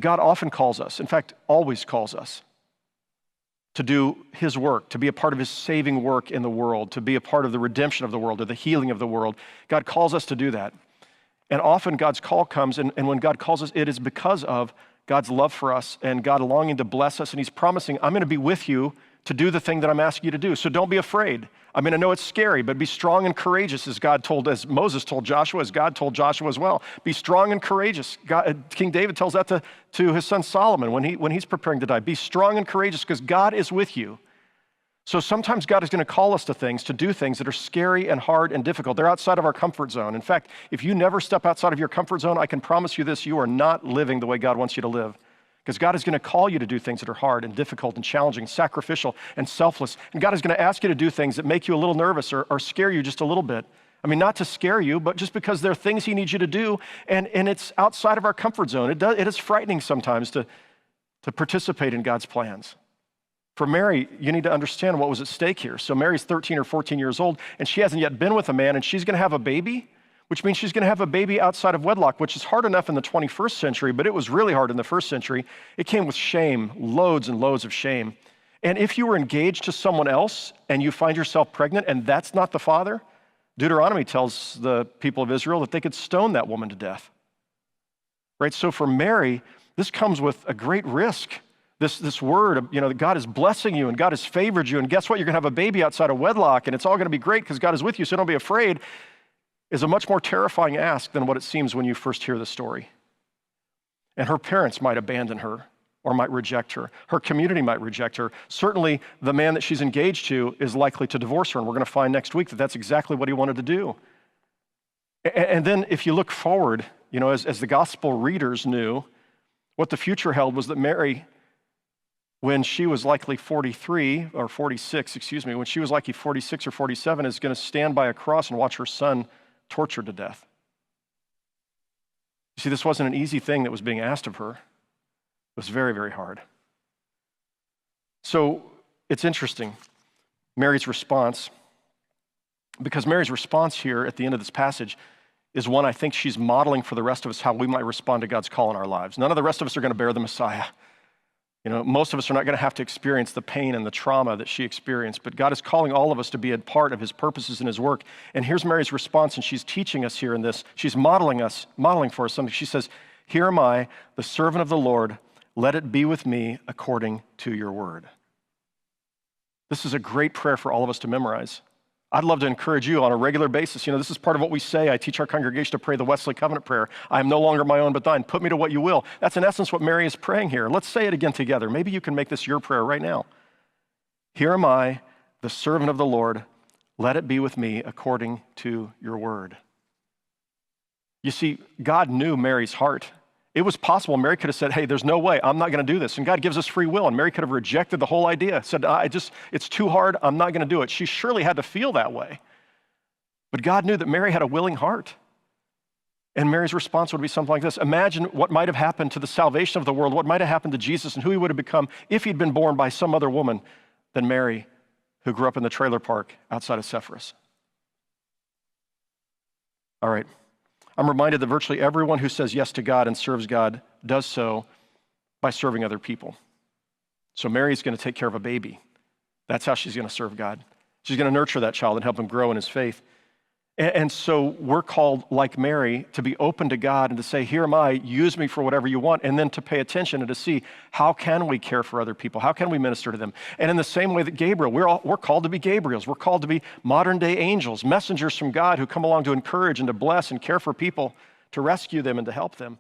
God often calls us, in fact, always calls us to do his work, to be a part of his saving work in the world, to be a part of the redemption of the world or the healing of the world. God calls us to do that. And often God's call comes, and when God calls us, it is because of God's love for us and God longing to bless us. And he's promising, I'm going to be with you to do the thing that I'm asking you to do. So don't be afraid. I mean, I know it's scary, but be strong and courageous as Moses told Joshua, as God told Joshua as well. Be strong and courageous. King David tells that to his son Solomon when he's preparing to die. Be strong and courageous because God is with you. So sometimes God is going to call us to do things that are scary and hard and difficult. They're outside of our comfort zone. In fact, if you never step outside of your comfort zone, I can promise you this, you are not living the way God wants you to live. Because God is going to call you to do things that are hard and difficult and challenging, sacrificial and selfless. And God is going to ask you to do things that make you a little nervous or scare you just a little bit. I mean, not to scare you, but just because there are things he needs you to do, and it's outside of our comfort zone. It is frightening sometimes to participate in God's plans. For Mary, you need to understand what was at stake here. So Mary's 13 or 14 years old, and she hasn't yet been with a man, and she's going to have a baby, which means she's going to have a baby outside of wedlock, which is hard enough in the 21st century, but it was really hard in the first century. It came with shame, loads and loads of shame. And if you were engaged to someone else and you find yourself pregnant and that's not the father, Deuteronomy tells the people of Israel that they could stone that woman to death. Right? So for Mary, this comes with a great risk. This word of, that God is blessing you and God has favored you, and guess what? You're going to have a baby outside of wedlock and it's all going to be great because God is with you, so don't be afraid, is a much more terrifying ask than what it seems when you first hear the story. And her parents might abandon her or might reject her. Her community might reject her. Certainly, the man that she's engaged to is likely to divorce her, and we're going to find next week that that's exactly what he wanted to do. And then if you look forward, as the gospel readers knew, what the future held was that Mary, when she was likely 43 or 46, when she was likely 46 or 47, is going to stand by a cross and watch her son tortured to death. You see, this wasn't an easy thing that was being asked of her. It was very, very hard. So it's interesting, Mary's response, because Mary's response here at the end of this passage is one I think she's modeling for the rest of us how we might respond to God's call in our lives. None of the rest of us are going to bear the Messiah. Most of us are not going to have to experience the pain and the trauma that she experienced, but God is calling all of us to be a part of his purposes and his work. And here's Mary's response, and she's teaching us here in this. She's modeling for us something. She says, "Here am I, the servant of the Lord. Let it be with me according to your word." This is a great prayer for all of us to memorize. I'd love to encourage you on a regular basis. This is part of what we say. I teach our congregation to pray the Wesley Covenant prayer. I am no longer my own, but thine. Put me to what you will. That's in essence what Mary is praying here. Let's say it again together. Maybe you can make this your prayer right now. Here am I, the servant of the Lord. Let it be with me according to your word. You see, God knew Mary's heart. It was possible Mary could have said, hey, there's no way, I'm not going to do this. And God gives us free will. And Mary could have rejected the whole idea, said, it's too hard, I'm not going to do it. She surely had to feel that way. But God knew that Mary had a willing heart. And Mary's response would be something like this. Imagine what might have happened to the salvation of the world, what might have happened to Jesus and who he would have become if he'd been born by some other woman than Mary, who grew up in the trailer park outside of Sepphoris. All right. I'm reminded that virtually everyone who says yes to God and serves God does so by serving other people. So Mary's going to take care of a baby. That's how she's going to serve God. She's going to nurture that child and help him grow in his faith. And so we're called, like Mary, to be open to God and to say, here am I, use me for whatever you want, and then to pay attention and to see how can we care for other people? How can we minister to them? And in the same way that Gabriel, we're called to be Gabriels. We're called to be modern day angels, messengers from God who come along to encourage and to bless and care for people, to rescue them and to help them.